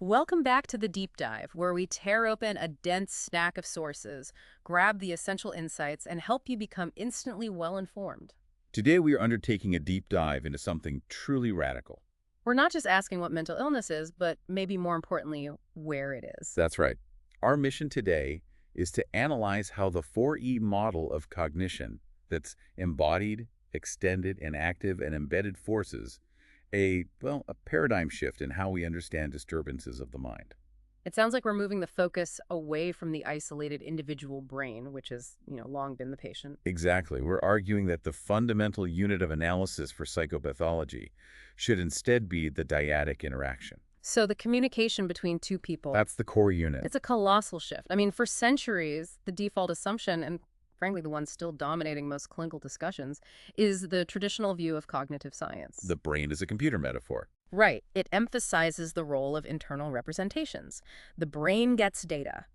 Welcome back to the deep dive, where we tear open a dense stack of sources, grab the essential insights, and help you become instantly well-informed. Today we are undertaking a deep dive into something truly radical. We're not just asking what mental illness is, but maybe more importantly, where it is. That's right. Our mission today is to analyze how the 4E model of cognition, that's embodied, extended, enactive, and embedded forces, a paradigm shift in how we understand disturbances of the mind. It sounds like we're moving the focus away from the isolated individual brain, which has, long been the patient. Exactly. We're arguing that the fundamental unit of analysis for psychopathology should instead be the dyadic interaction. So the communication between two people, That's the core unit. it's a colossal shift. I mean, for centuries, the default assumption, and frankly the one still dominating most clinical discussions, is the traditional view of cognitive science. The brain is a computer metaphor. Right. It emphasizes the role of internal representations. The brain gets data,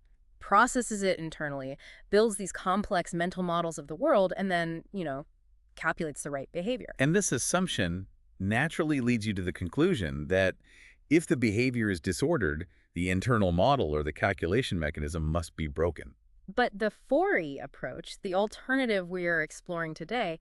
processes it internally, builds these complex mental models of the world, and then, calculates the right behavior. And this assumption naturally leads you to the conclusion that if the behavior is disordered, the internal model or the calculation mechanism must be broken. But the 4E approach, the alternative we are exploring today,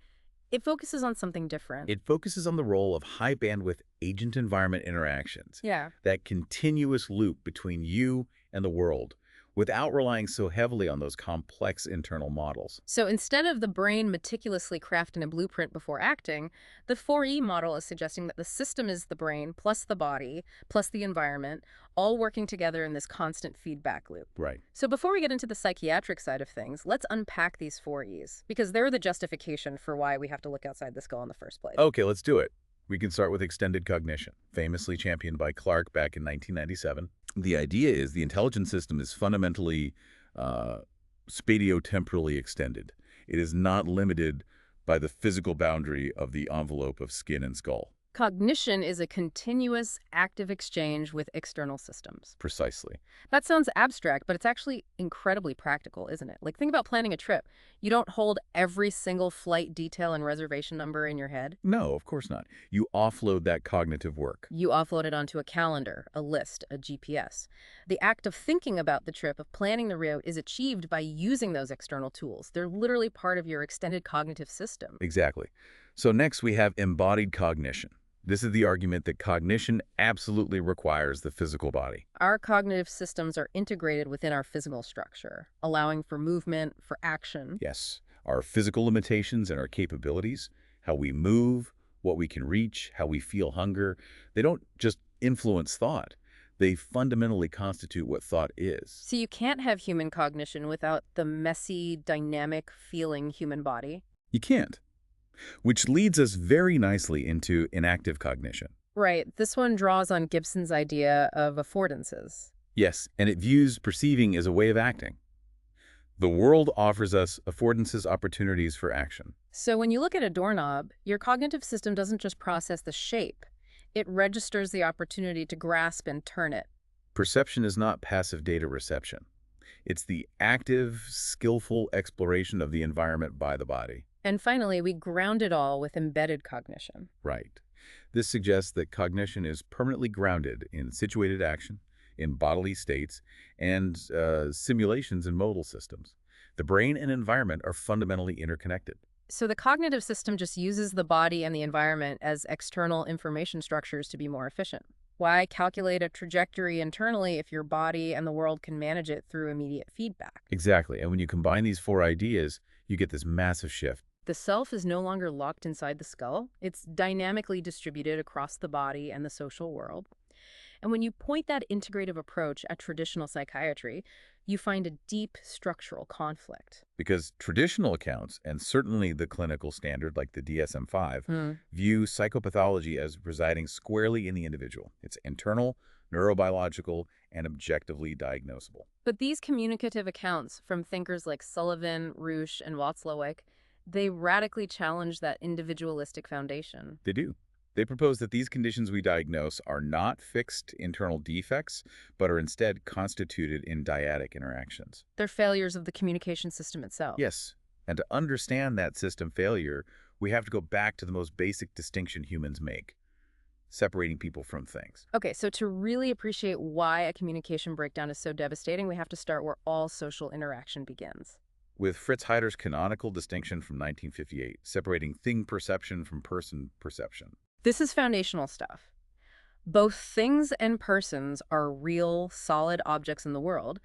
it focuses on something different. It focuses on the role of high-bandwidth agent-environment interactions, Yeah. that continuous loop between you and the world, without relying so heavily on those complex internal models. So instead of the brain meticulously crafting a blueprint before acting, the 4E model is suggesting that the system is the brain plus the body plus the environment, all working together in this constant feedback loop. Right. So before we get into the psychiatric side of things, let's unpack these 4Es, because they're the justification for why we have to look outside the skull in the first place. Okay, let's do it. We can start with extended cognition, famously championed by Clark back in 1997. The idea is the intelligence system is fundamentally spatiotemporally extended. It is not limited by the physical boundary of the envelope of skin and skull. Cognition is a continuous, active exchange with external systems. Precisely. That sounds abstract, but it's actually incredibly practical, isn't it? Like, think about planning a trip. You don't hold every single flight detail and reservation number in your head. No, of course not. You offload that cognitive work. You offload it onto a calendar, a list, a GPS. The act of thinking about the trip, of planning the route, is achieved by using those external tools. They're literally part of your extended cognitive system. Exactly. So next we have embodied cognition. This is the argument that cognition absolutely requires the physical body. Our cognitive systems are integrated within our physical structure, allowing for movement, for action. Yes, our physical limitations and our capabilities, how we move, what we can reach, how we feel hunger, they don't just influence thought. They fundamentally constitute what thought is. So you can't have human cognition without the messy, dynamic, feeling human body. You can't. Which leads us very nicely into enactive cognition. Right. This one draws on Gibson's idea of affordances. Yes, and it views perceiving as a way of acting. The world offers us affordances, opportunities for action. So when you look at a doorknob, your cognitive system doesn't just process the shape. It registers the opportunity to grasp and turn it. Perception is not passive data reception. It's the active, skillful exploration of the environment by the body. And finally, we ground it all with embedded cognition. Right. This suggests that cognition is permanently grounded in situated action, in bodily states, and simulations in modal systems. The brain and environment are fundamentally interconnected. So the cognitive system just uses the body and the environment as external information structures to be more efficient. Why calculate a trajectory internally if your body and the world can manage it through immediate feedback? Exactly. And when you combine these four ideas, you get this massive shift. The self is no longer locked inside the skull. It's dynamically distributed across the body and the social world. And when you point that integrative approach at traditional psychiatry, you find a deep structural conflict. Because traditional accounts, and certainly the clinical standard like the DSM-5, view psychopathology as residing squarely in the individual. It's internal, neurobiological, and objectively diagnosable. But these communicative accounts from thinkers like Sullivan, Roosh, and Watzlawick, they radically challenge that individualistic foundation. They do. They propose that these conditions we diagnose are not fixed internal defects, but are instead constituted in dyadic interactions. They're failures of the communication system itself. Yes, and to understand that system failure, we have to go back to the most basic distinction humans make: separating people from things. Okay, so to really appreciate why a communication breakdown is so devastating, we have to start where all social interaction begins. With Fritz Heider's canonical distinction from 1958, separating thing perception from person perception. This is foundational stuff. Both things and persons are real, solid objects in the world,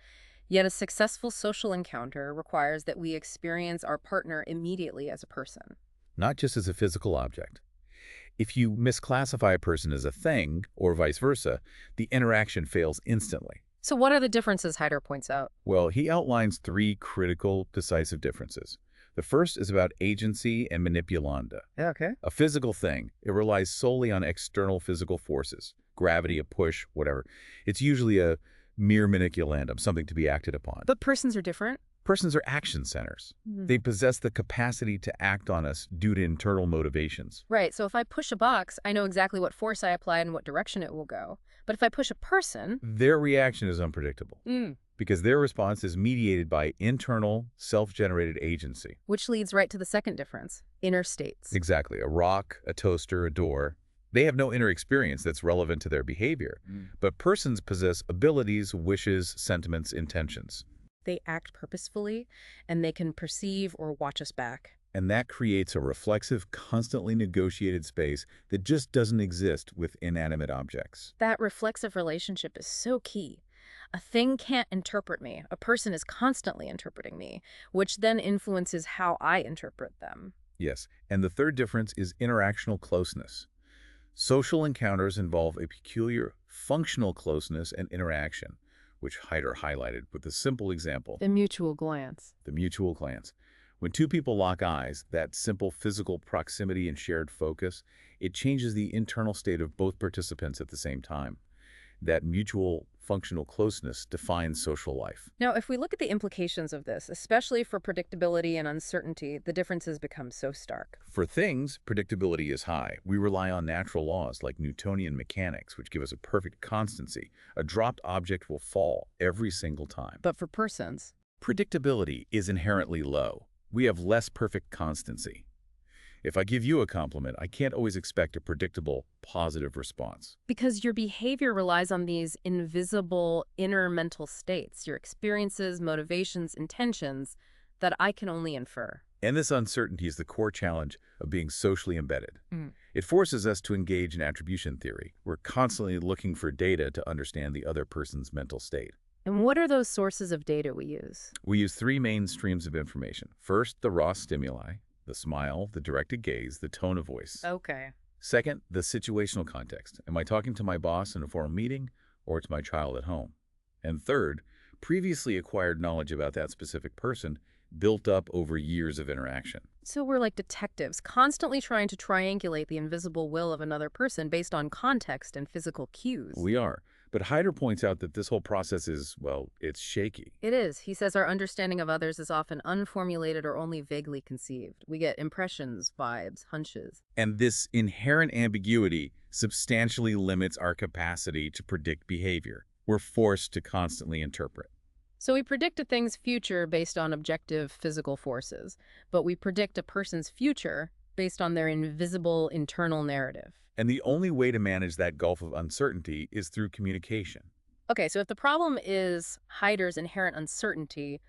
yet a successful social encounter requires that we experience our partner immediately as a person. Not just as a physical object. If you misclassify a person as a thing, or vice versa, the interaction fails instantly. So what are the differences Heider points out? Well, he outlines three critical, decisive differences. The first is about agency and manipulanda. Yeah, okay. A physical thing, it relies solely on external physical forces, gravity, a push, whatever. It's usually a mere manipulandum, something to be acted upon. But persons are different? Persons are action centers. They possess the capacity to act on us due to internal motivations. Right, so if I push a box, I know exactly what force I apply and what direction it will go. But if I push a person... Their reaction is unpredictable because their response is mediated by internal, self-generated agency. Which leads right to the second difference, inner states. Exactly. A rock, a toaster, a door. They have no inner experience that's relevant to their behavior. But persons possess abilities, wishes, sentiments, intentions. They act purposefully, and they can perceive or watch us back. And that creates a reflexive, constantly negotiated space that just doesn't exist with inanimate objects. That reflexive relationship is so key. A thing can't interpret me. A person is constantly interpreting me, which then influences how I interpret them. Yes, and the third difference is interactional closeness. Social encounters involve a peculiar functional closeness and interaction, which Heider highlighted with a simple example. The mutual glance. The mutual glance. When two people lock eyes, that simple physical proximity and shared focus, it changes the internal state of both participants at the same time. That mutual functional closeness defines social life. Now, if we look at the implications of this, especially for predictability and uncertainty, the differences become so stark. For things, predictability is high. We rely on natural laws like Newtonian mechanics, which give us a perfect constancy. A dropped object will fall every single time. But for persons, predictability is inherently low. We have less perfect constancy. If I give you a compliment, I can't always expect a predictable, positive response. because your behavior relies on these invisible inner mental states, your experiences, motivations, intentions, that I can only infer. And this uncertainty is the core challenge of being socially embedded. It forces us to engage in attribution theory. We're constantly looking for data to understand the other person's mental state. And what are those sources of data we use? We use three main streams of information. First, the raw stimuli, the smile, the directed gaze, the tone of voice. Okay. Second, the situational context. Am I talking to my boss in a formal meeting or to my child at home? And third, previously acquired knowledge about that specific person built up over years of interaction. So we're like detectives, constantly trying to triangulate the invisible will of another person based on context and physical cues. We are. But Heider points out that this whole process is, well, it's shaky. It is. He says our understanding of others is often unformulated or only vaguely conceived. We get impressions, vibes, hunches. And this inherent ambiguity substantially limits our capacity to predict behavior. We're forced to constantly interpret. So we predict a thing's future based on objective physical forces, but we predict a person's future based on their invisible internal narrative. And the only way to manage that gulf of uncertainty is through communication. Okay, so if the problem is Heider's inherent uncertainty,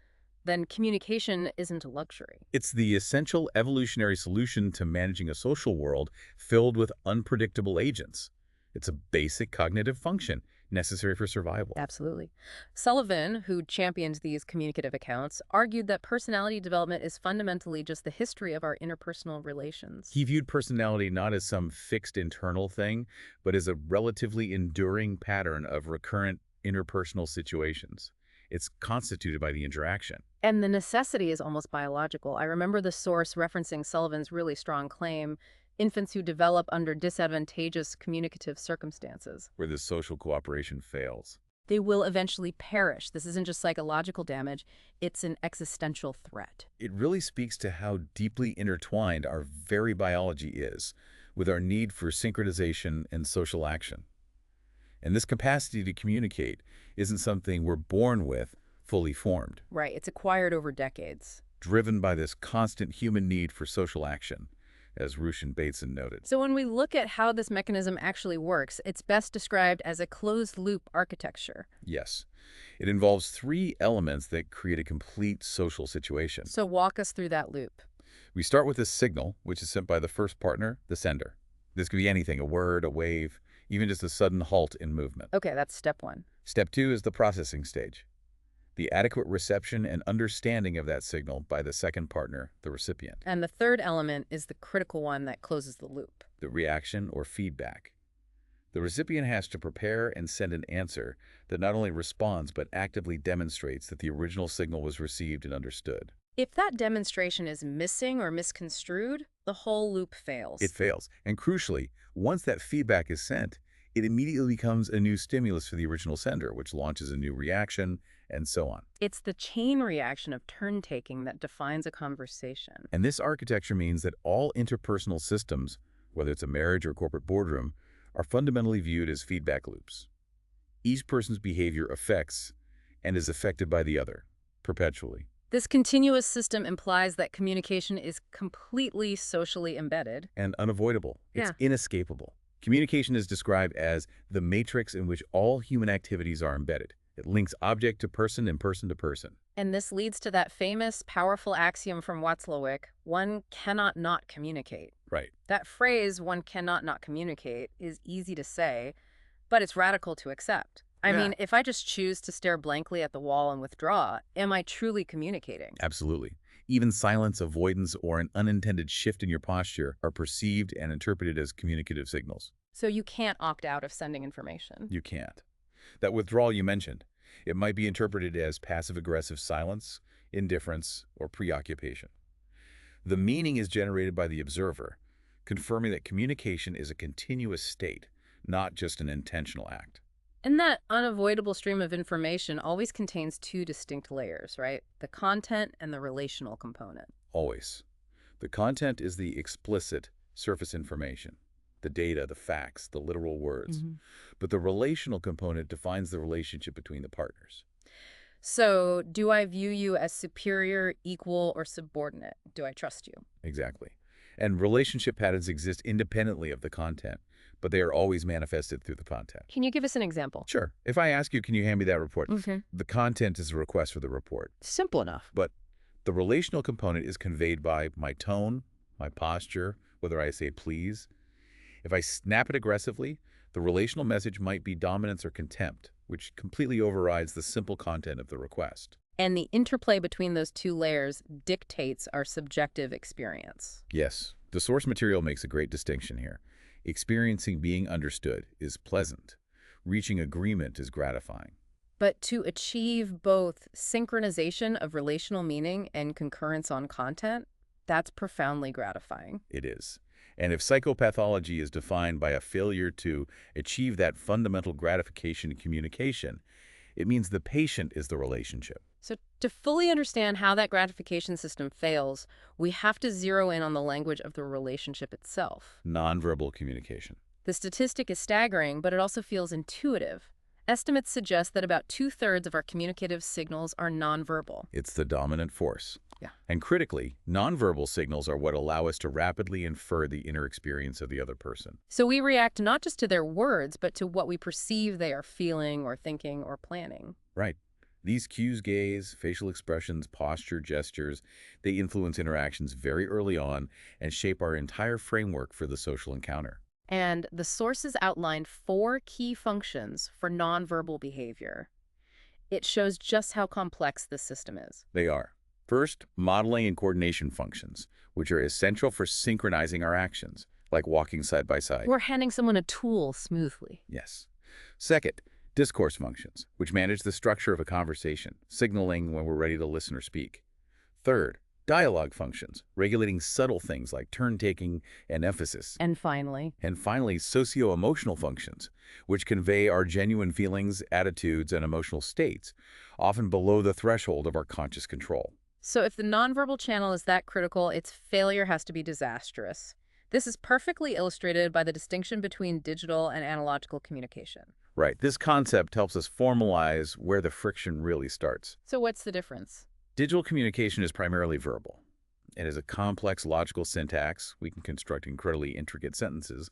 then communication isn't a luxury. It's the essential evolutionary solution to managing a social world filled with unpredictable agents. It's a basic cognitive function necessary for survival. Absolutely. Sullivan, who championed these communicative accounts, argued that personality development is fundamentally just the history of our interpersonal relations. He viewed personality not as some fixed internal thing, but as a relatively enduring pattern of recurrent interpersonal situations. It's constituted by the interaction. And the necessity is almost biological. I remember the source referencing Sullivan's really strong claim: infants who develop under disadvantageous communicative circumstances, Where this social cooperation fails. they will eventually perish. This isn't just psychological damage, it's an existential threat. It really speaks to how deeply intertwined our very biology is with our need for synchronization and social action. And this capacity to communicate isn't something we're born with, fully formed. Right, it's acquired over decades. Driven by this constant human need for social action, as Rush and Bateson noted. So when we look at how this mechanism actually works, it's best described as a closed-loop architecture. Yes. It involves three elements that create a complete social situation. So walk us through that loop. We start with a signal, which is sent by the first partner, the sender. This could be anything, a word, a wave, even just a sudden halt in movement. Okay, that's step one. Step two is the processing stage. The adequate reception and understanding of that signal by the second partner, the recipient. And the third element is the critical one that closes the loop. The reaction or feedback. The recipient has to prepare and send an answer that not only responds but actively demonstrates that the original signal was received and understood. If that demonstration is missing or misconstrued, the whole loop fails. It fails. And crucially, once that feedback is sent, it immediately becomes a new stimulus for the original sender, which launches a new reaction, and so on. It's the chain reaction of turn-taking that defines a conversation. And this architecture means that all interpersonal systems, whether it's a marriage or corporate boardroom, are fundamentally viewed as feedback loops. Each person's behavior affects and is affected by the other, perpetually. This continuous system implies that communication is completely socially embedded. And unavoidable. It's Yeah. inescapable. Communication is described as the matrix in which all human activities are embedded. It links object to person and person to person. And this leads to that famous, powerful axiom from Watzlawick, one cannot not communicate. Right. That phrase, one cannot not communicate, is easy to say, but it's radical to accept. I mean, if I just choose to stare blankly at the wall and withdraw, am I truly communicating? Absolutely. Even silence, avoidance, or an unintended shift in your posture are perceived and interpreted as communicative signals. So you can't opt out of sending information. You can't. That withdrawal you mentioned, it might be interpreted as passive-aggressive silence, indifference, or preoccupation. The meaning is generated by the observer, confirming that communication is a continuous state, not just an intentional act. And that unavoidable stream of information always contains two distinct layers, right? The content and the relational component. Always. The content is the explicit surface information, the data, the facts, the literal words. But the relational component defines the relationship between the partners. So, do I view you as superior, equal, or subordinate? Do I trust you? Exactly. And relationship patterns exist independently of the content, but they are always manifested through the content. Can you give us an example? Sure. If I ask you, can you hand me that report? Okay. The content is a request for the report, Simple enough. but the relational component is conveyed by my tone, my posture, whether I say please. If I snap it aggressively, the relational message might be dominance or contempt, which completely overrides the simple content of the request. And the interplay between those two layers dictates our subjective experience. Yes, the source material makes a great distinction here. Experiencing being understood is pleasant. Reaching agreement is gratifying. But to achieve both synchronization of relational meaning and concurrence on content, that's profoundly gratifying. It is. And if psychopathology is defined by a failure to achieve that fundamental gratification in communication, it means the patient is the relationship. So to fully understand how that gratification system fails, we have to zero in on the language of the relationship itself. Nonverbal communication. The statistic is staggering, but it also feels intuitive. Estimates suggest that about 2/3 of our communicative signals are nonverbal. It's the dominant force. Yeah. And critically, nonverbal signals are what allow us to rapidly infer the inner experience of the other person. So we react not just to their words, but to what we perceive they are feeling or thinking or planning. Right. These cues, gaze, facial expressions, posture, gestures, they influence interactions very early on and shape our entire framework for the social encounter. And the sources outline 4 key functions for nonverbal behavior. It shows just how complex this system is. They are. First, modeling and coordination functions, which are essential for synchronizing our actions, like walking side by side. We're handing someone a tool smoothly. Yes. Second, discourse functions, which manage the structure of a conversation, signaling when we're ready to listen or speak. Third, dialogue functions, regulating subtle things like turn-taking and emphasis. And finally, Socio-emotional functions, which convey our genuine feelings, attitudes, and emotional states, often below the threshold of our conscious control. so if the nonverbal channel is that critical, its failure has to be disastrous. This is perfectly illustrated by the distinction between digital and analogical communication. Right. This concept helps us formalize where the friction really starts. So what's the difference? Digital communication is primarily verbal. It has a complex logical syntax. We can construct incredibly intricate sentences,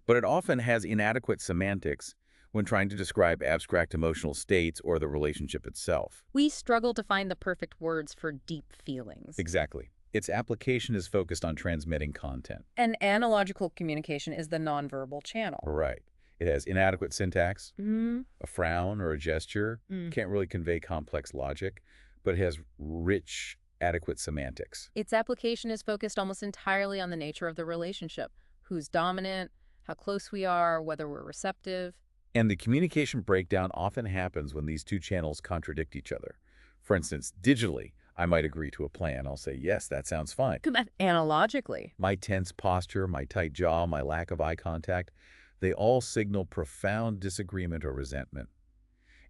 but it often has inadequate semantics when trying to describe abstract emotional states or the relationship itself. We struggle to find the perfect words for deep feelings. Exactly. Its application is focused on transmitting content. And analogical communication is the nonverbal channel. Right. It has inadequate syntax. Mm. A frown or a gesture Mm. can't really convey complex logic, but it has rich, adequate semantics. Its application is focused almost entirely on the nature of the relationship. Who's dominant, how close we are, whether we're receptive. And the communication breakdown often happens when these two channels contradict each other. For instance, digitally, I might agree to a plan. I'll say, yes, that sounds fine. But analogically. My tense posture, my tight jaw, my lack of eye contact, they all signal profound disagreement or resentment.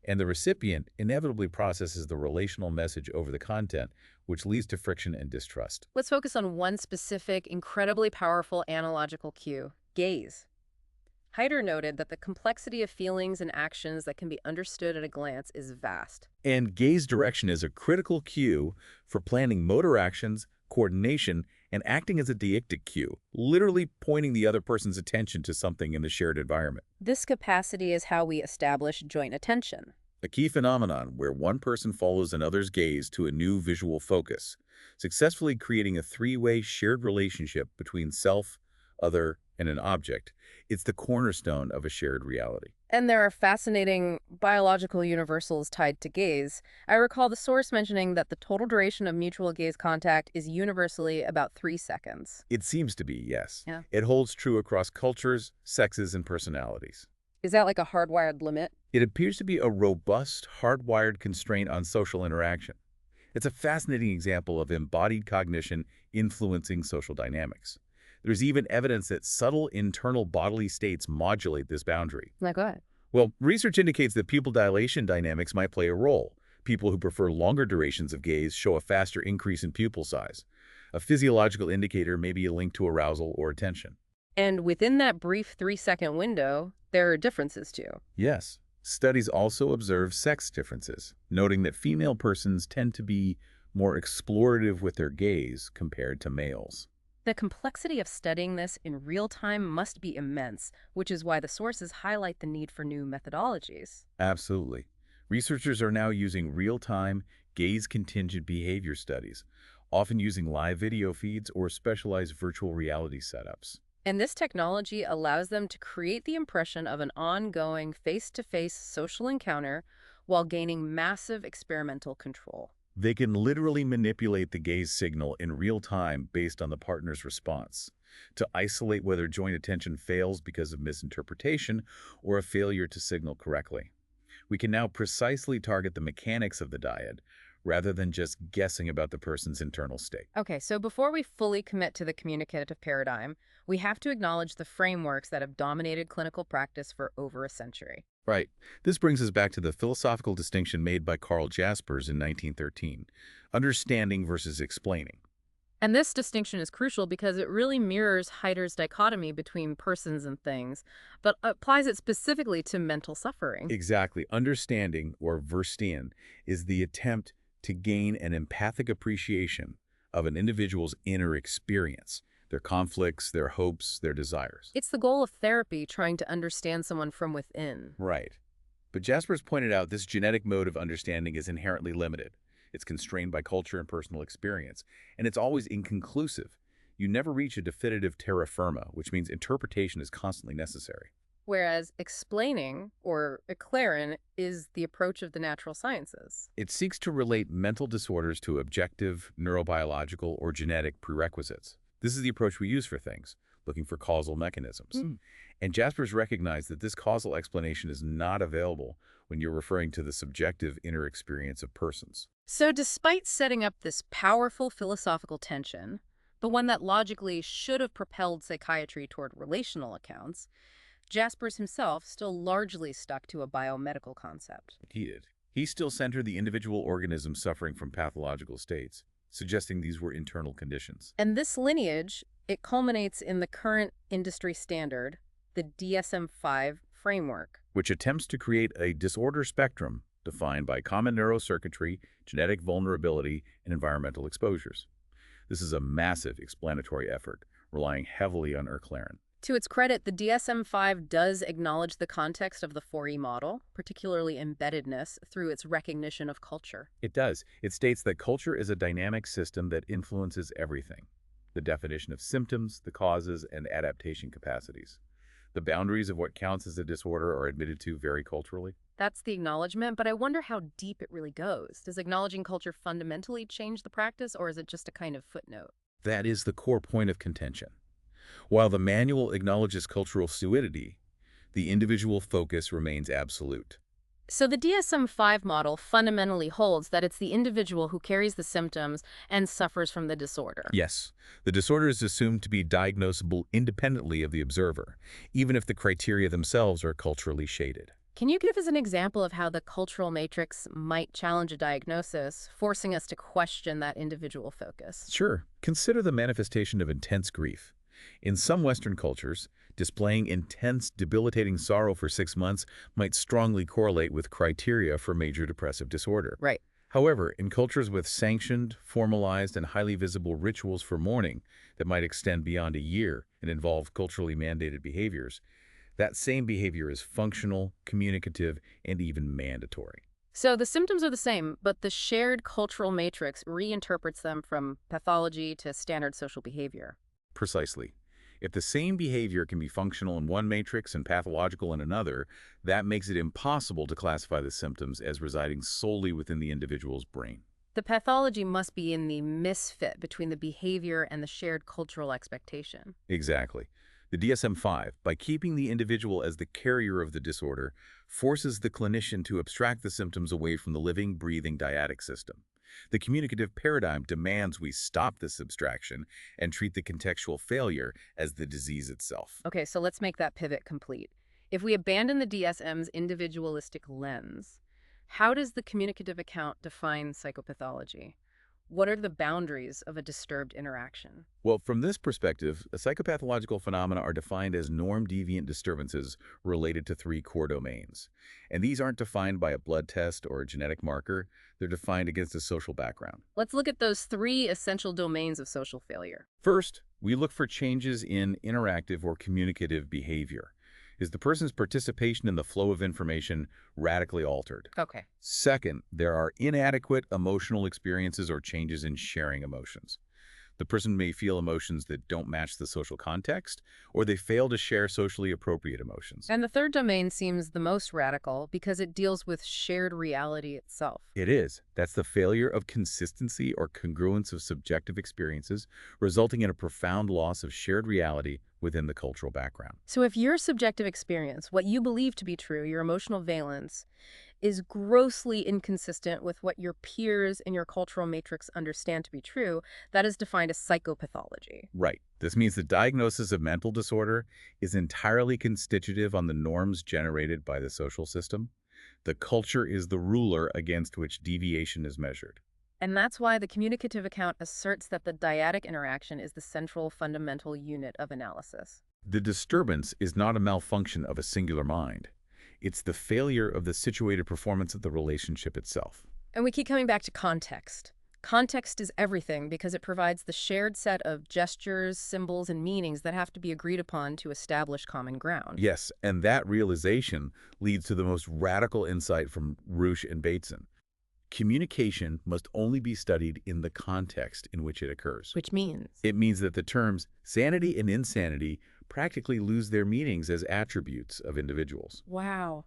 And the recipient inevitably processes the relational message over the content, which leads to friction and distrust. Let's focus on one specific, incredibly powerful analogical cue: gaze. Heider noted that the complexity of feelings and actions that can be understood at a glance is vast. And gaze direction is a critical cue for planning motor actions, coordination, and acting as a dyadic cue, literally pointing the other person's attention to something in the shared environment. This capacity is how we establish joint attention. A key phenomenon where one person follows another's gaze to a new visual focus, successfully creating a three-way shared relationship between self, other, and an object. It's the cornerstone of a shared reality. And there are fascinating biological universals tied to gaze. I recall the source mentioning that the total duration of mutual gaze contact is universally about 3 seconds. It seems to be, yes. Yeah. It holds true across cultures, sexes, and personalities. Is that like a hardwired limit? It appears to be a robust, hardwired constraint on social interaction. It's a fascinating example of embodied cognition influencing social dynamics. There's even evidence that subtle internal bodily states modulate this boundary. Like what? Well, research indicates that pupil dilation dynamics might play a role. People who prefer longer durations of gaze show a faster increase in pupil size. A physiological indicator may be a link to arousal or attention. And within that brief 3-second window, there are differences too. Yes. Studies also observe sex differences, noting that female persons tend to be more explorative with their gaze compared to males. The complexity of studying this in real time must be immense, which is why the sources highlight the need for new methodologies. Absolutely. Researchers are now using real-time, gaze-contingent behavior studies, often using live video feeds or specialized virtual reality setups. And this technology allows them to create the impression of an ongoing face-to-face social encounter while gaining massive experimental control. They can literally manipulate the gaze signal in real time based on the partner's response to isolate whether joint attention fails because of misinterpretation or a failure to signal correctly. We can now precisely target the mechanics of the dyad rather than just guessing about the person's internal state. Okay, so before we fully commit to the communicative paradigm, we have to acknowledge the frameworks that have dominated clinical practice for over a century. Right. This brings us back to the philosophical distinction made by Jaspers in 1913, understanding versus explaining. And this distinction is crucial because it really mirrors Heider's dichotomy between persons and things, but applies it specifically to mental suffering. Exactly. Understanding, or Verstehen, is the attempt to gain an empathic appreciation of an individual's inner experience, their conflicts, their hopes, their desires. It's the goal of therapy, trying to understand someone from within. Right. But Jaspers pointed out this genetic mode of understanding is inherently limited. It's constrained by culture and personal experience, and it's always inconclusive. You never reach a definitive terra firma, which means interpretation is constantly necessary. Whereas explaining, or eclairin, is the approach of the natural sciences. It seeks to relate mental disorders to objective, neurobiological, or genetic prerequisites. This is the approach we use for things, looking for causal mechanisms. And Jaspers recognized that this causal explanation is not available when you're referring to the subjective inner experience of persons. So despite setting up this powerful philosophical tension, the one that logically should have propelled psychiatry toward relational accounts, Jaspers himself still largely stuck to a biomedical concept. He did. He still centered the individual organism suffering from pathological states, suggesting these were internal conditions. And this lineage, it culminates in the current industry standard, the DSM-5 framework, which attempts to create a disorder spectrum defined by common neurocircuitry, genetic vulnerability, and environmental exposures. This is a massive explanatory effort, relying heavily on Erklären. To its credit, the DSM-5 does acknowledge the context of the 4E model, particularly embeddedness, through its recognition of culture. It does. It states that culture is a dynamic system that influences everything. The definition of symptoms, the causes, and adaptation capacities. The boundaries of what counts as a disorder are admitted to vary culturally. That's the acknowledgement, but I wonder how deep it really goes. Does acknowledging culture fundamentally change the practice, or is it just a kind of footnote? That is the core point of contention. While the manual acknowledges cultural fluidity, the individual focus remains absolute. So the DSM-5 model fundamentally holds that it's the individual who carries the symptoms and suffers from the disorder. Yes, the disorder is assumed to be diagnosable independently of the observer, even if the criteria themselves are culturally shaded. Can you give us an example of how the cultural matrix might challenge a diagnosis, forcing us to question that individual focus? Sure, consider the manifestation of intense grief. In some Western cultures, displaying intense, debilitating sorrow for 6 months might strongly correlate with criteria for major depressive disorder. Right. However, in cultures with sanctioned, formalized, and highly visible rituals for mourning that might extend beyond a year and involve culturally mandated behaviors, that same behavior is functional, communicative, and even mandatory. So the symptoms are the same, but the shared cultural matrix reinterprets them from pathology to standard social behavior. Precisely. If the same behavior can be functional in one matrix and pathological in another, that makes it impossible to classify the symptoms as residing solely within the individual's brain. The pathology must be in the misfit between the behavior and the shared cultural expectation. Exactly. The DSM-5, by keeping the individual as the carrier of the disorder, forces the clinician to abstract the symptoms away from the living, breathing dyadic system. The communicative paradigm demands we stop this abstraction and treat the contextual failure as the disease itself. Okay, so let's make that pivot complete. If we abandon the DSM's individualistic lens, how does the communicative account define psychopathology? What are the boundaries of a disturbed interaction? Well, from this perspective, psychopathological phenomena are defined as norm-deviant disturbances related to 3 core domains. And these aren't defined by a blood test or a genetic marker. They're defined against a social background. Let's look at those 3 essential domains of social failure. First, we look for changes in interactive or communicative behavior. Is the person's participation in the flow of information radically altered? Okay. Second, there are inadequate emotional experiences or changes in sharing emotions. The person may feel emotions that don't match the social context, or they fail to share socially appropriate emotions. And the third domain seems the most radical because it deals with shared reality itself. It is. That's the failure of consistency or congruence of subjective experiences, resulting in a profound loss of shared reality within the cultural background. So if your subjective experience, what you believe to be true, your emotional valence, is grossly inconsistent with what your peers in your cultural matrix understand to be true, that is defined as psychopathology. Right. This means the diagnosis of mental disorder is entirely constitutive on the norms generated by the social system. The culture is the ruler against which deviation is measured. And that's why the communicative account asserts that the dyadic interaction is the central fundamental unit of analysis. The disturbance is not a malfunction of a singular mind. It's the failure of the situated performance of the relationship itself. And we keep coming back to context. Context is everything because it provides the shared set of gestures, symbols, and meanings that have to be agreed upon to establish common ground. Yes, and that realization leads to the most radical insight from Ruch and Bateson. Communication must only be studied in the context in which it occurs. Which means? It means that the terms sanity and insanity practically lose their meanings as attributes of individuals. Wow.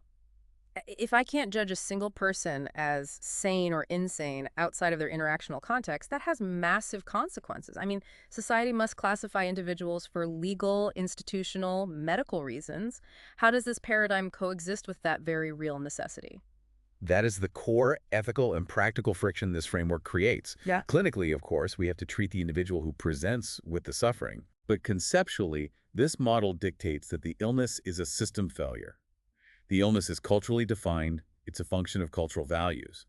If I can't judge a single person as sane or insane outside of their interactional context, that has massive consequences. I mean, society must classify individuals for legal, institutional, medical reasons. How does this paradigm coexist with that very real necessity? That is the core ethical and practical friction this framework creates. Yeah. Clinically, of course, we have to treat the individual who presents with the suffering. But conceptually, this model dictates that the illness is a system failure. The illness is culturally defined. It's a function of cultural values.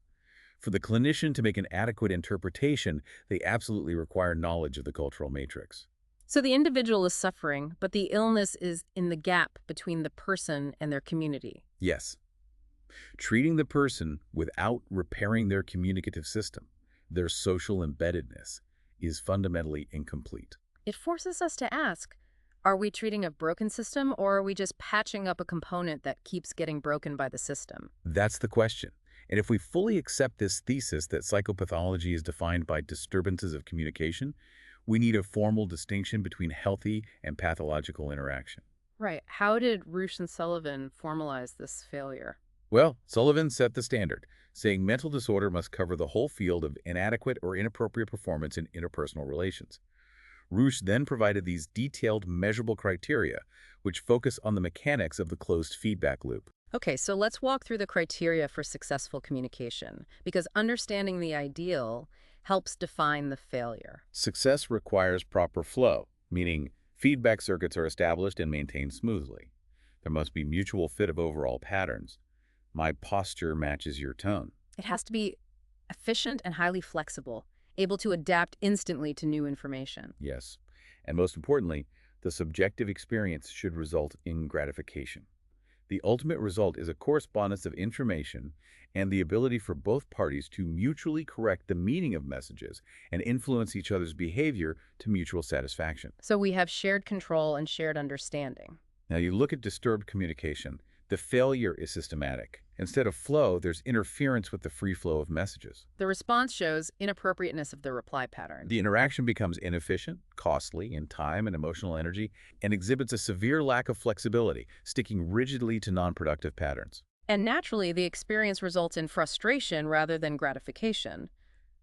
For the clinician to make an adequate interpretation, they absolutely require knowledge of the cultural matrix. So the individual is suffering, but the illness is in the gap between the person and their community. Yes. Treating the person without repairing their communicative system, their social embeddedness, is fundamentally incomplete. It forces us to ask, are we treating a broken system, or are we just patching up a component that keeps getting broken by the system? That's the question. And if we fully accept this thesis that psychopathology is defined by disturbances of communication, we need a formal distinction between healthy and pathological interaction. Right. How did Roosh and Sullivan formalize this failure? Well, Sullivan set the standard, saying mental disorder must cover the whole field of inadequate or inappropriate performance in interpersonal relations. Roosh then provided these detailed, measurable criteria, which focus on the mechanics of the closed feedback loop. Okay, so let's walk through the criteria for successful communication, because understanding the ideal helps define the failure. Success requires proper flow, meaning feedback circuits are established and maintained smoothly. There must be mutual fit of overall patterns. My posture matches your tone. It has to be efficient and highly flexible, able to adapt instantly to new information. Yes. And most importantly, the subjective experience should result in gratification. The ultimate result is a correspondence of information and the ability for both parties to mutually correct the meaning of messages and influence each other's behavior to mutual satisfaction. So we have shared control and shared understanding. Now, you look at disturbed communication, the failure is systematic. Instead of flow, there's interference with the free flow of messages. The response shows inappropriateness of the reply pattern. The interaction becomes inefficient, costly in time and emotional energy, and exhibits a severe lack of flexibility, sticking rigidly to non-productive patterns. And naturally, the experience results in frustration rather than gratification.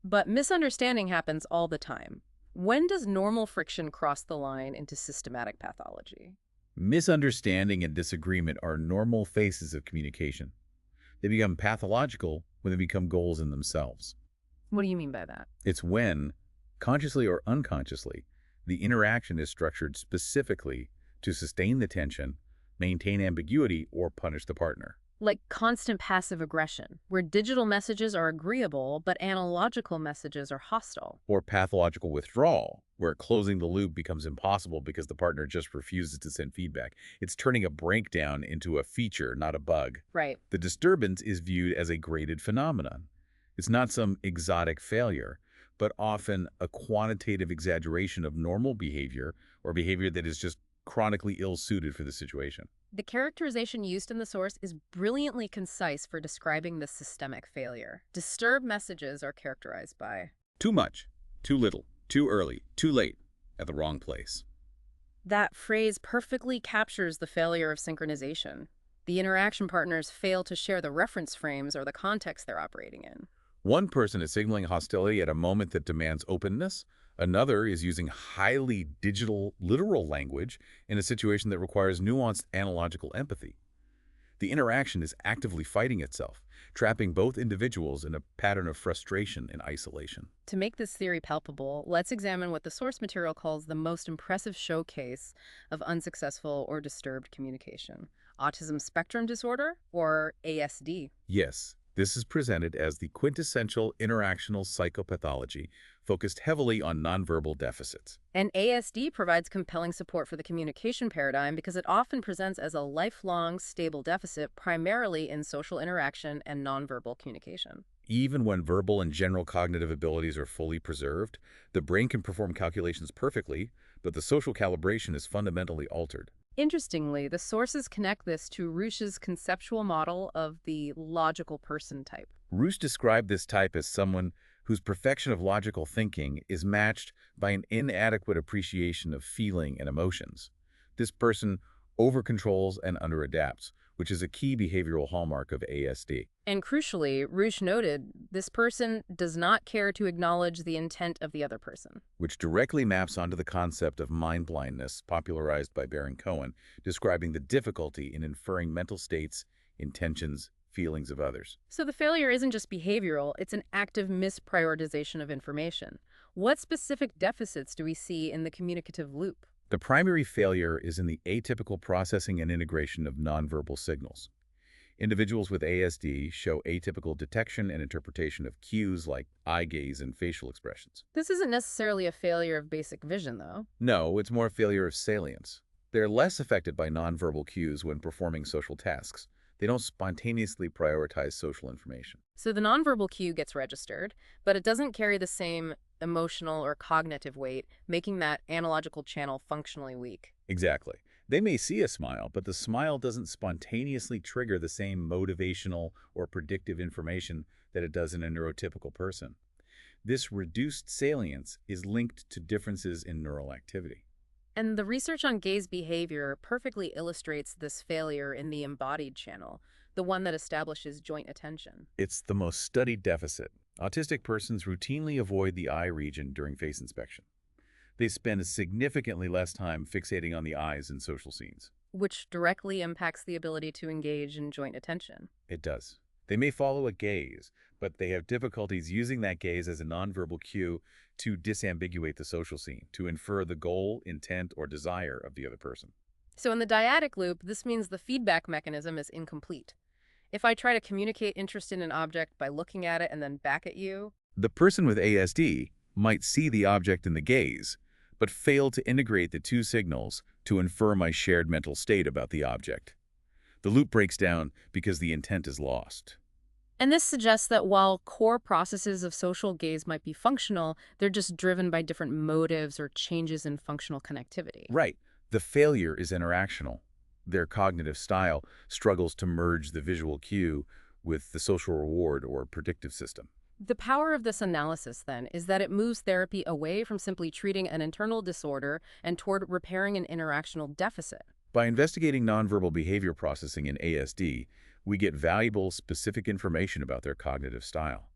But misunderstanding happens all the time. When does normal friction cross the line into systematic pathology? Misunderstanding and disagreement are normal phases of communication. They become pathological when they become goals in themselves. What do you mean by that? It's when, consciously or unconsciously, the interaction is structured specifically to sustain the tension, maintain ambiguity, or punish the partner. Like constant passive aggression, where digital messages are agreeable, but analogical messages are hostile. Or pathological withdrawal, where closing the loop becomes impossible because the partner just refuses to send feedback. It's turning a breakdown into a feature, not a bug. Right. The disturbance is viewed as a graded phenomenon. It's not some exotic failure, but often a quantitative exaggeration of normal behavior or behavior that is just chronically ill-suited for the situation. The characterization used in the source is brilliantly concise for describing the systemic failure. Disturbed messages are characterized by Too much, too little, too early, too late, at the wrong place. that phrase perfectly captures the failure of synchronization. The interaction partners fail to share the reference frames or the context they're operating in. One person is signaling hostility at a moment that demands openness. Another is using highly digital, literal language in a situation that requires nuanced analogical empathy. The interaction is actively fighting itself, trapping both individuals in a pattern of frustration and isolation. To make this theory palpable, let's examine what the source material calls the most impressive showcase of unsuccessful or disturbed communication. Autism Spectrum Disorder, or ASD. Yes, this is presented as the quintessential interactional psychopathology, focused heavily on nonverbal deficits. And ASD provides compelling support for the communication paradigm because it often presents as a lifelong, stable deficit, primarily in social interaction and nonverbal communication. Even when verbal and general cognitive abilities are fully preserved, the brain can perform calculations perfectly, but the social calibration is fundamentally altered. Interestingly, the sources connect this to Roosh's conceptual model of the logical person type. Roosh described this type as someone whose perfection of logical thinking is matched by an inadequate appreciation of feeling and emotions. This person over-controls and under-adapts, which is a key behavioral hallmark of ASD. And crucially, Roosh noted, this person does not care to acknowledge the intent of the other person. Which directly maps onto the concept of mindblindness, popularized by Baron Cohen, describing the difficulty in inferring mental states, intentions, feelings of others. So the failure isn't just behavioral, it's an active misprioritization of information. What specific deficits do we see in the communicative loop? The primary failure is in the atypical processing and integration of nonverbal signals. Individuals with ASD show atypical detection and interpretation of cues like eye gaze and facial expressions. This isn't necessarily a failure of basic vision, though. No, it's more a failure of salience. They're less affected by nonverbal cues when performing social tasks. They don't spontaneously prioritize social information. So the nonverbal cue gets registered, but it doesn't carry the same emotional or cognitive weight, making that analogical channel functionally weak. Exactly. They may see a smile, but the smile doesn't spontaneously trigger the same motivational or predictive information that it does in a neurotypical person. This reduced salience is linked to differences in neural activity. And the research on gaze behavior perfectly illustrates this failure in the embodied channel, the one that establishes joint attention. It's the most studied deficit. Autistic persons routinely avoid the eye region during face inspection. They spend significantly less time fixating on the eyes in social scenes. Which directly impacts the ability to engage in joint attention. It does. They may follow a gaze, but they have difficulties using that gaze as a nonverbal cue to disambiguate the social scene, to infer the goal, intent, or desire of the other person. So in the dyadic loop, this means the feedback mechanism is incomplete. If I try to communicate interest in an object by looking at it and then back at you, The person with ASD might see the object in the gaze, but fail to integrate the two signals to infer my shared mental state about the object. The loop breaks down because the intent is lost. and this suggests that while core processes of social gaze might be functional, they're just driven by different motives or changes in functional connectivity. Right. The failure is interactional. Their cognitive style struggles to merge the visual cue with the social reward or predictive system. The power of this analysis, then, is that it moves therapy away from simply treating an internal disorder and toward repairing an interactional deficit. By investigating nonverbal behavior processing in ASD, we get valuable, specific information about their cognitive style.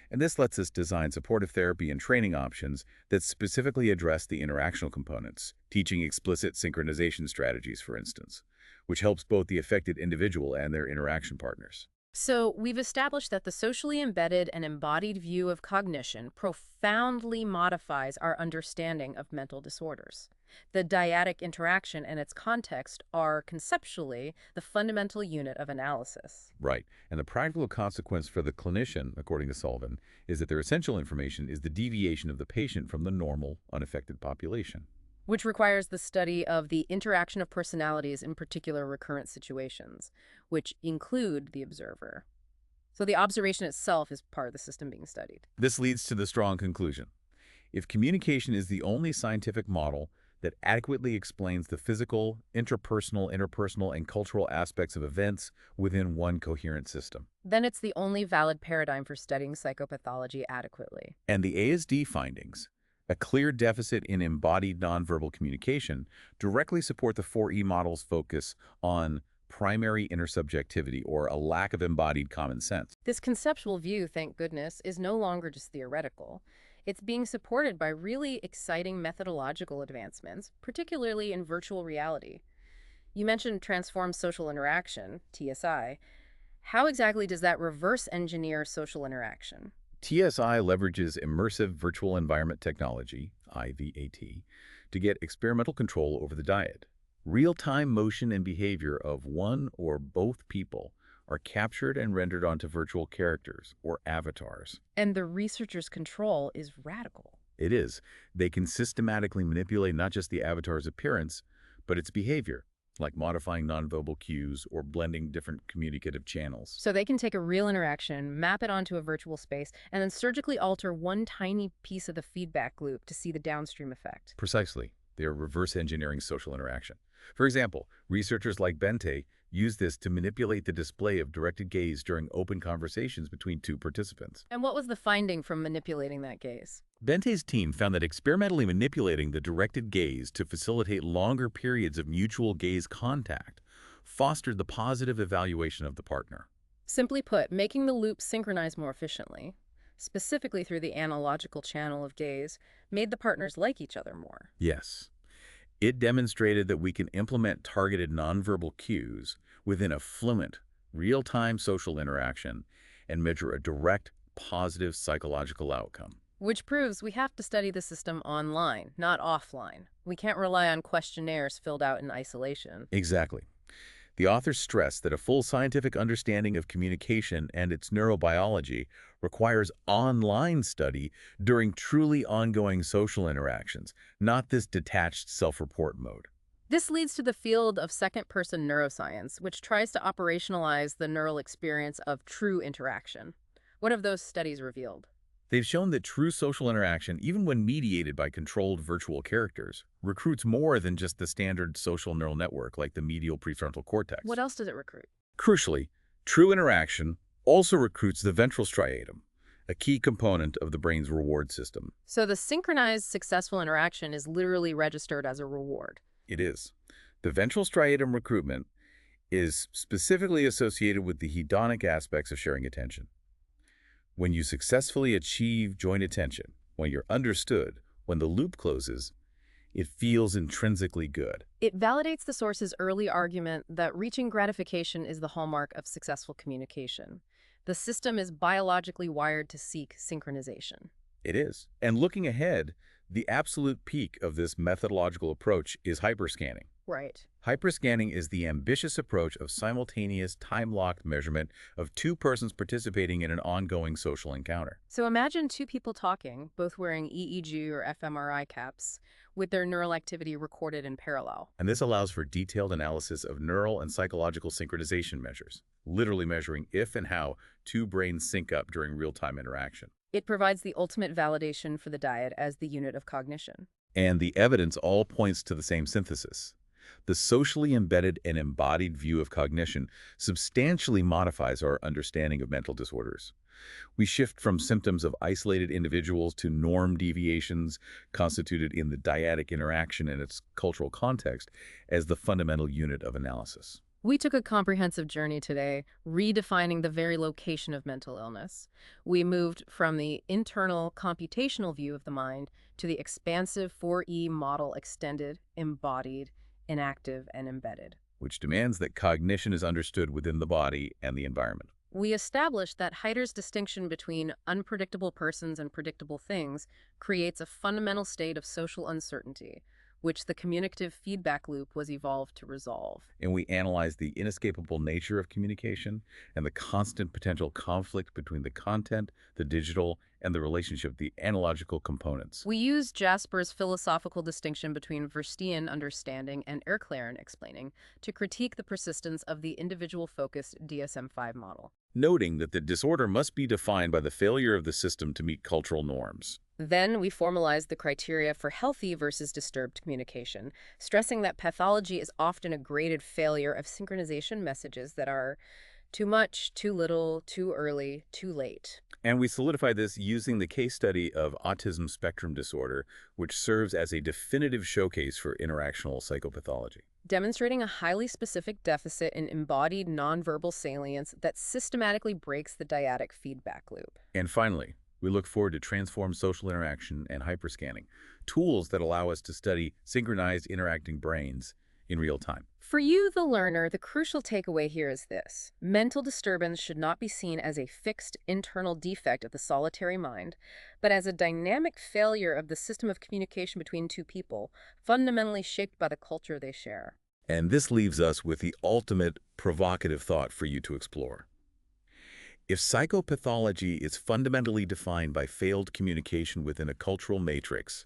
And this lets us design supportive therapy and training options that specifically address the interactional components, teaching explicit synchronization strategies, for instance, which helps both the affected individual and their interaction partners. So, we've established that the socially embedded and embodied view of cognition profoundly modifies our understanding of mental disorders. The dyadic interaction and its context are conceptually the fundamental unit of analysis, Right. And the practical consequence for the clinician, according to Sullivan, is that their essential information is the deviation of the patient from the normal, unaffected population. which requires the study of the interaction of personalities in particular recurrent situations, which include the observer. So the observation itself is part of the system being studied. This leads to the strong conclusion. If communication is the only scientific model that adequately explains the physical, interpersonal, and cultural aspects of events within one coherent system, Then it's the only valid paradigm for studying psychopathology adequately. and the ASD findings, a clear deficit in embodied nonverbal communication, directly support the 4E model's focus on primary intersubjectivity, or a lack of embodied common sense. This conceptual view, thank goodness, is no longer just theoretical. It's being supported by really exciting methodological advancements, particularly in virtual reality. You mentioned transformed social interaction, TSI. How exactly does that reverse engineer social interaction? TSI leverages immersive virtual environment technology, IVAT, to get experimental control over the dyad. Real-time motion and behavior of one or both people are captured and rendered onto virtual characters, or avatars. And the researcher's control is radical. It is. They can systematically manipulate not just the avatar's appearance, but its behavior, like modifying nonverbal cues or blending different communicative channels. So they can take a real interaction, map it onto a virtual space, and then surgically alter one tiny piece of the feedback loop to see the downstream effect. Precisely. They are reverse engineering social interaction. For example, researchers like Bente use this to manipulate the display of directed gaze during open conversations between two participants. And what was the finding from manipulating that gaze? Bente's team found that experimentally manipulating the directed gaze to facilitate longer periods of mutual gaze contact fostered the positive evaluation of the partner. Simply put, making the loop synchronize more efficiently, specifically through the analogical channel of gaze, made the partners like each other more. Yes. It demonstrated that we can implement targeted nonverbal cues within a fluent, real-time social interaction and measure a direct, positive psychological outcome. Which proves we have to study the system online, not offline. We can't rely on questionnaires filled out in isolation. Exactly. The authors stress that a full scientific understanding of communication and its neurobiology requires online study during truly ongoing social interactions, not this detached self-report mode. This leads to the field of second-person neuroscience, which tries to operationalize the neural experience of true interaction. What have those studies revealed? They've shown that true social interaction, even when mediated by controlled virtual characters, recruits more than just the standard social neural network like the medial prefrontal cortex. What else does it recruit? Crucially, true interaction also recruits the ventral striatum, a key component of the brain's reward system. So the synchronized successful interaction is literally registered as a reward. It is. The ventral striatum recruitment is specifically associated with the hedonic aspects of sharing attention. When you successfully achieve joint attention, when you're understood, when the loop closes, it feels intrinsically good. It validates the source's early argument that reaching gratification is the hallmark of successful communication. The system is biologically wired to seek synchronization. It is. And looking ahead, the absolute peak of this methodological approach is hyperscanning. Right. Hyperscanning is the ambitious approach of simultaneous, time-locked measurement of two persons participating in an ongoing social encounter. So imagine two people talking, both wearing EEG or fMRI caps, with their neural activity recorded in parallel. And this allows for detailed analysis of neural and psychological synchronization measures, literally measuring if and how two brains sync up during real-time interaction. It provides the ultimate validation for the dyad as the unit of cognition. And the evidence all points to the same synthesis. The socially embedded and embodied view of cognition substantially modifies our understanding of mental disorders. We shift from symptoms of isolated individuals to norm deviations constituted in the dyadic interaction and its cultural context as the fundamental unit of analysis. We took a comprehensive journey today, redefining the very location of mental illness. We moved from the internal computational view of the mind to the expansive 4E model extended, embodied, enactive, and embedded. Which demands that cognition is understood within the body and the environment. We established that Heider's distinction between unpredictable persons and predictable things creates a fundamental state of social uncertainty, which the communicative feedback loop was evolved to resolve. And we analyzed the inescapable nature of communication and the constant potential conflict between the content, the digital, and the relationship, the analogical components. We used Jaspers' philosophical distinction between Verstean understanding and Erklären explaining to critique the persistence of the individual-focused DSM-5 model. Noting that the disorder must be defined by the failure of the system to meet cultural norms. Then we formalized the criteria for healthy versus disturbed communication, stressing that pathology is often a graded failure of synchronization messages that are too much, too little, too early, too late. And we solidified this using the case study of Autism Spectrum Disorder, which serves as a definitive showcase for interactional psychopathology. Demonstrating a highly specific deficit in embodied nonverbal salience that systematically breaks the dyadic feedback loop. And finally, we look forward to transformed social interaction and hyperscanning, tools that allow us to study synchronized interacting brains in real time. For you, the learner, the crucial takeaway here is this. Mental disturbance should not be seen as a fixed internal defect of the solitary mind, but as a dynamic failure of the system of communication between two people, fundamentally shaped by the culture they share. And this leaves us with the ultimate provocative thought for you to explore. If psychopathology is fundamentally defined by failed communication within a cultural matrix,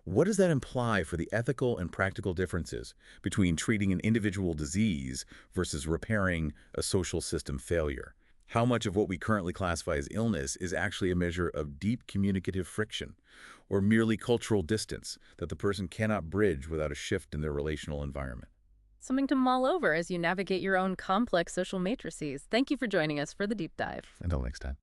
what does that imply for the ethical and practical differences between treating an individual disease versus repairing a social system failure? How much of what we currently classify as illness is actually a measure of deep communicative friction, or merely cultural distance that the person cannot bridge without a shift in their relational environment? Something to mull over as you navigate your own complex social matrices. Thank you for joining us for the deep dive. Until next time.